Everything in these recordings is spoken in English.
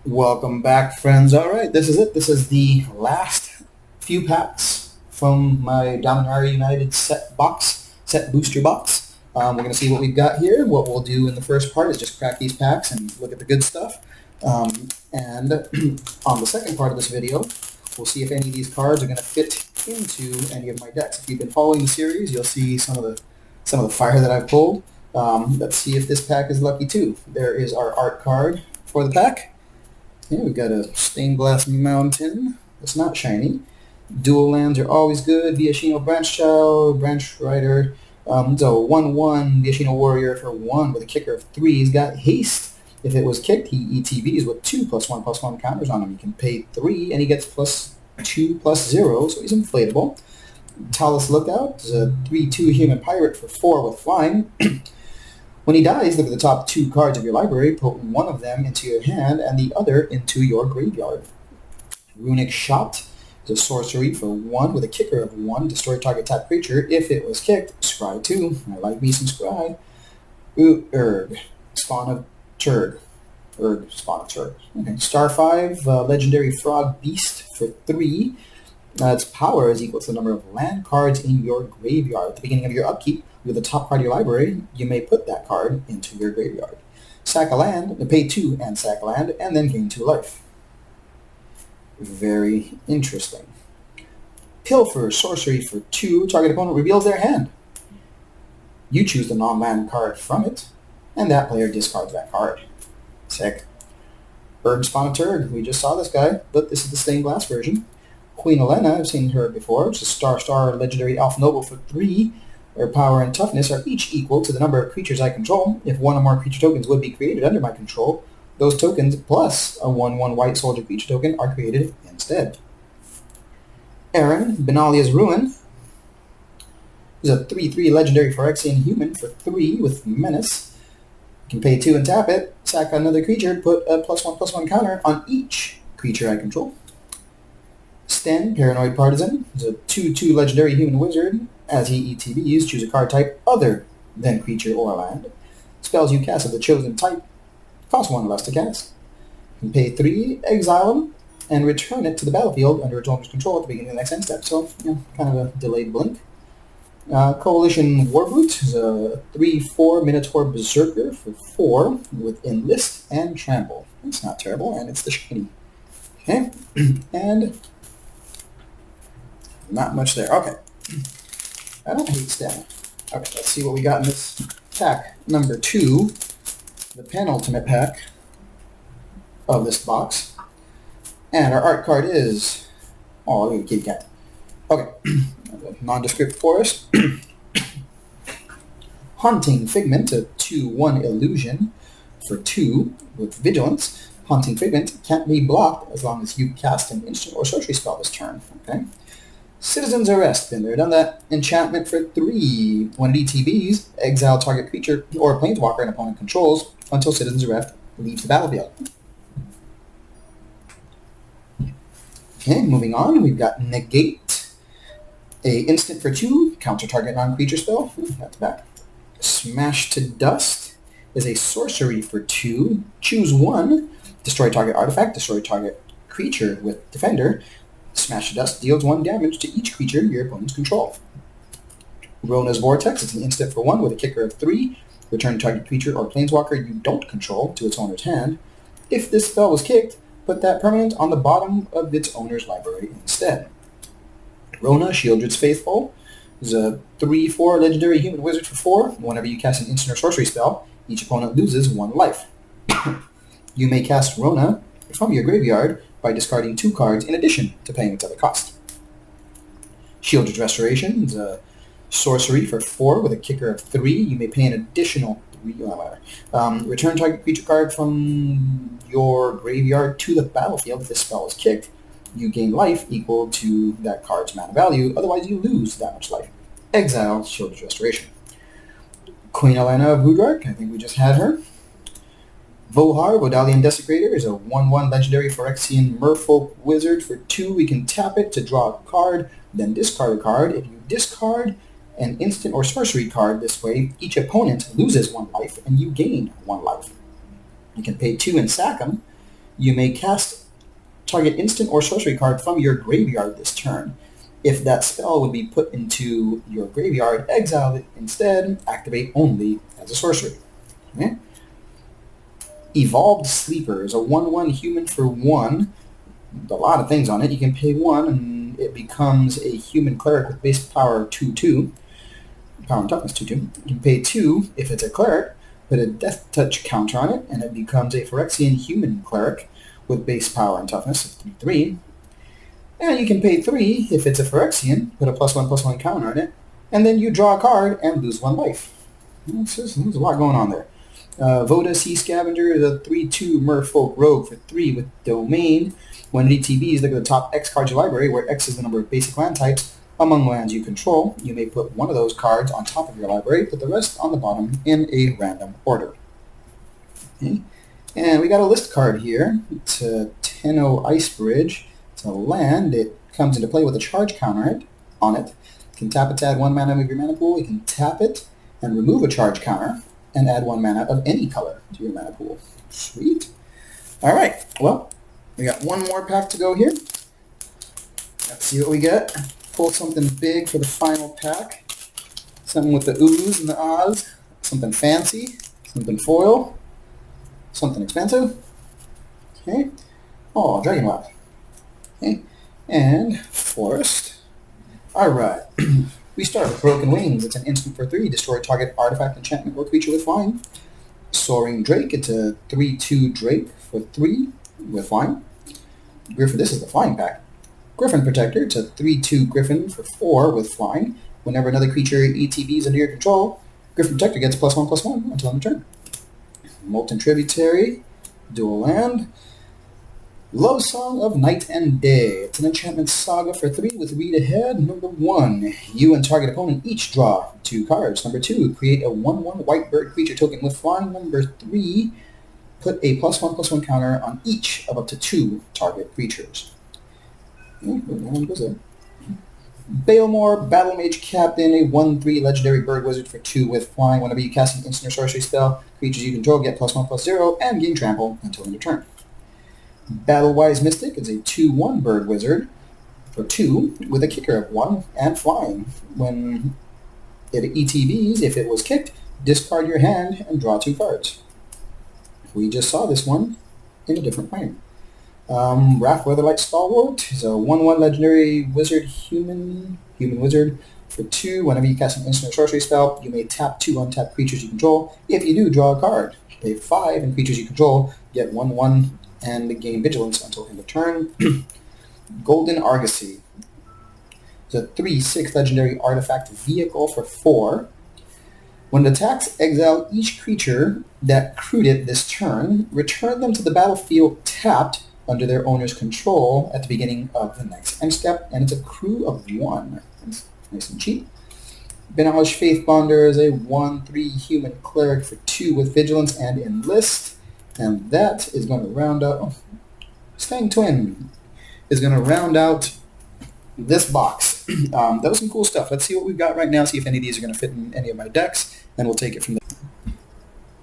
Welcome back, friends. All right, this is it. This is the last few packs from my Dominaria United set booster box. We're going to see what we've got here. What we'll do in the first part is just crack these packs and look at the good stuff. And on the second part of this video, we'll see if any of these cards are going to fit into any of my decks. If you've been following the series, you'll see some of the fire that I've pulled. Let's see if this pack is lucky too. There is our art card for the pack. Yeah, we've got a stained glass mountain. It's not shiny. Dual lands are always good. Viashino Branch Rider. So 1/1 Viashino Warrior for 1 with a kicker of 3. He's got haste. If it was kicked, he ETBs with 2+1/+1 counters on him. He can pay 3, and he gets +2/+0, so he's inflatable. Talus Lookout is a 3/2 human pirate for 4 with flying. When he dies, look at the top 2 cards of your library, put one of them into your hand and the other into your graveyard. Runic Shot is a sorcery for 1 with a kicker of 1, destroy target tap creature. If it was kicked, scry 2. I like me some scry. Spawn of Turd. Spawn of Turd. Okay. Star 5, Legendary Frog Beast for 3. Its power is equal to the number of land cards in your graveyard. At the beginning of your upkeep, with the top card of your library, you may put that card into your graveyard. Sack a land, pay 2 and sack a land, and then gain 2 life. Very interesting. Pilfer, sorcery for 2, target opponent reveals their hand. You choose the non-land card from it, and that player discards that card. Sick. Bird Spawn of Turd, we just saw this guy, but this is the stained glass version. Queen Elena, I've seen her before. It's a star legendary elf noble for 3. Their power and toughness are each equal to the number of creatures I control. If one or more creature tokens would be created under my control, those tokens plus a 1/1 white soldier creature token are created instead. Aaron, Benalia's Ruin, is a 3/3 legendary Phyrexian human for 3 with menace. You can pay 2 and tap it, sack another creature, put a +1/+1 counter on each creature I control. Sten, Paranoid Partisan, is a 2/2 legendary human wizard. As he ETBs, choose a card type other than creature or land. Spells you cast of the chosen type cost 1 less to cast. You can pay 3, exile them, and return it to the battlefield under its owner's control at the beginning of the next end step. So, kind of a delayed blink. Coalition Warboot is a 3/4 Minotaur Berserker for 4 with Enlist and Trample. It's not terrible, and it's the shiny. Okay, and not much there. Okay. I don't hate Sten. Okay, let's see what we got in this pack number 2, the penultimate pack of this box. And our art card is, look at the kitty cat. Okay, nondescript forest. Haunting Figment, a 2/1 illusion for 2 with vigilance. Haunting Figment can't be blocked as long as you cast an instant or sorcery spell this turn. Okay. Citizen's Arrest, been there, done that. Enchantment for 3. When it ETBs, exile target creature or planeswalker an opponent controls until Citizen's Arrest leaves the battlefield. Okay, moving on, we've got Negate. A instant for 2, counter target non-creature spell. That's back. Smash to Dust is a sorcery for 2. Choose 1, destroy target artifact, destroy target creature with Defender. Smash to Dust deals 1 damage to each creature your opponents control. Rona's Vortex is an instant for 1 with a kicker of 3. Return target creature or planeswalker you don't control to its owner's hand. If this spell was kicked, put that permanent on the bottom of its owner's library instead. Rona, Shieldred's Faithful, is a 3/4 legendary human wizard for 4. Whenever you cast an instant or sorcery spell, each opponent loses 1 life. You may cast Rona from your graveyard by discarding 2 cards in addition to paying its other cost. Shielded Restoration is a sorcery for 4 with a kicker of 3. You may pay an additional 3. Return target creature card from your graveyard to the battlefield. If this spell is kicked, you gain life equal to that card's mana value. Otherwise, you lose that much life. Exile Shielded Restoration. Queen Elena of Woodlark, I think we just had her. Vohar, Vodalian Desecrator, is a 1/1 legendary Phyrexian merfolk wizard. For 2, we can tap it to draw a card, then discard a card. If you discard an instant or sorcery card this way, each opponent loses 1 life, and you gain 1 life. You can pay 2 and sack them. You may cast target instant or sorcery card from your graveyard this turn. If that spell would be put into your graveyard, exile it instead, activate only as a sorcery. Okay? Evolved Sleeper is a 1/1 human for 1. A lot of things on it. You can pay 1 and it becomes a human cleric with base power 2/2. Power and toughness 2/2. You can pay 2 if it's a cleric, put a death touch counter on it, and it becomes a Phyrexian human cleric with base power and toughness of 3/3. And you can pay 3 if it's a Phyrexian, put a +1/+1 counter on it, and then you draw a card and lose 1 life. There's a lot going on there. Voda Sea Scavenger is a 3/2 Merfolk Rogue for 3 with Domain. When it ETBs, look at the top X cards of your library, where X is the number of basic land types among lands you control. You may put one of those cards on top of your library, put the rest on the bottom in a random order. Okay. And we got a list card here. It's a Tenno Ice Bridge. It's a land. It comes into play with a charge counter on it. You can tap it to add 1 mana of your mana pool. You can tap it and remove a charge counter and add 1 mana of any color to your mana pool. Sweet. All right. Well, we got one more pack to go here. Let's see what we get. Pull something big for the final pack. Something with the oohs and the ahs. Something fancy. Something foil. Something expensive. Okay. Oh, Dragon Lab. Okay. And Forest. All right. We start with Broken Wings. It's an instant for 3. Destroy target artifact, enchantment, or creature with flying. Soaring Drake. It's a 3/2 Drake for 3 with flying. Griffin. This is the flying pack. Griffin Protector. It's a 3/2 Griffin for 4 with flying. Whenever another creature ETBs under your control, Griffin Protector gets +1/+1 until end of turn. Molten Tributary. Dual land. Love Song of Night and Day. It's an enchantment saga for 3 with read ahead. Number 1, you and target opponent each draw 2 cards. Number 2, create a 1/1 white bird creature token with flying. Number 3, put a +1/+1 counter on each of up to 2 target creatures. Baelmore, Battle Mage Captain, a 1/3 legendary bird wizard for 2 with flying. Whenever you cast an instant or sorcery spell, creatures you control get +1/+0 and gain trample until end of turn. Battlewise Mystic is a 2/1 bird wizard for 2 with a kicker of 1 and flying. When it ETBs, if it was kicked, discard your hand and draw 2 cards. We just saw this one in a different frame. Wrath Weatherlight Stalwart is a 1/1 legendary wizard human wizard for 2. Whenever you cast an instant or sorcery spell, you may tap 2 untapped creatures you control. If you do, draw a card. Pay 5, and creatures you control get 1/1 and gain vigilance until end of turn. Golden Argosy. It's a 3/6 legendary artifact vehicle for 4. When it attacks, exile each creature that crewed it this turn. Return them to the battlefield tapped under their owner's control at the beginning of the next end step, and it's a crew of 1. It's nice and cheap. Benalish Faithbonder is a 1/3 human cleric for 2 with vigilance and enlist. And that is going to round out, Stang Twin is going to round out this box. That was some cool stuff. Let's see what we've got right now, see if any of these are going to fit in any of my decks, and we'll take it from there.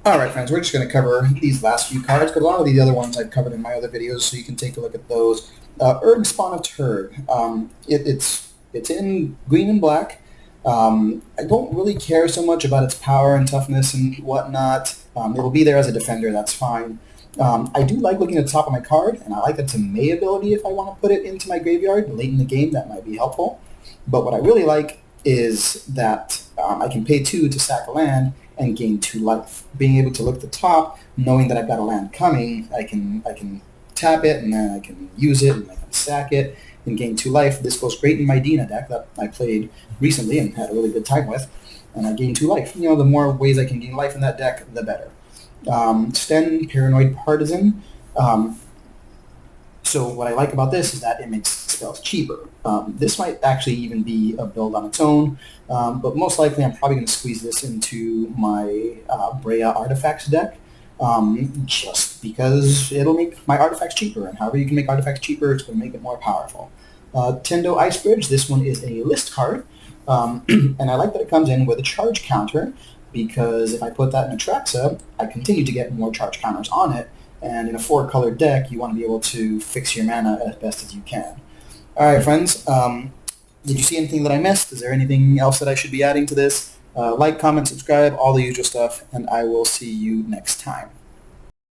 All right, friends, we're just going to cover these last few cards, but a lot of the other ones I've covered in my other videos, so you can take a look at those. Urg Spawn of Turd. It's in green and black. I don't really care so much about its power and toughness and whatnot. It'll be there as a defender, that's fine. I do like looking at the top of my card, and I like that it's a May ability if I want to put it into my graveyard late in the game. That might be helpful. But what I really like is that I can pay 2 to sack a land and gain 2 life. Being able to look at the top, knowing that I've got a land coming, I can tap it, and then I can use it, and I can sack it, and gain 2 life. This goes great in my Dina deck that I played recently and had a really good time with, and I gained 2 life. You know, the more ways I can gain life in that deck, the better. Sten, Paranoid Partisan. So what I like about this is that it makes spells cheaper. This might actually even be a build on its own, but most likely I'm probably going to squeeze this into my Brea Artifacts deck, just because it'll make my artifacts cheaper, and however you can make artifacts cheaper, it's going to make it more powerful. Tendo Ice Bridge, this one is a list card, and I like that it comes in with a charge counter, because if I put that in Atraxa, I continue to get more charge counters on it, And in a 4-color deck, you want to be able to fix your mana as best as you can. All right, friends. Did you see anything that I missed? Is there anything else that I should be adding to this? Like, comment, subscribe, all the usual stuff, and I will see you next time.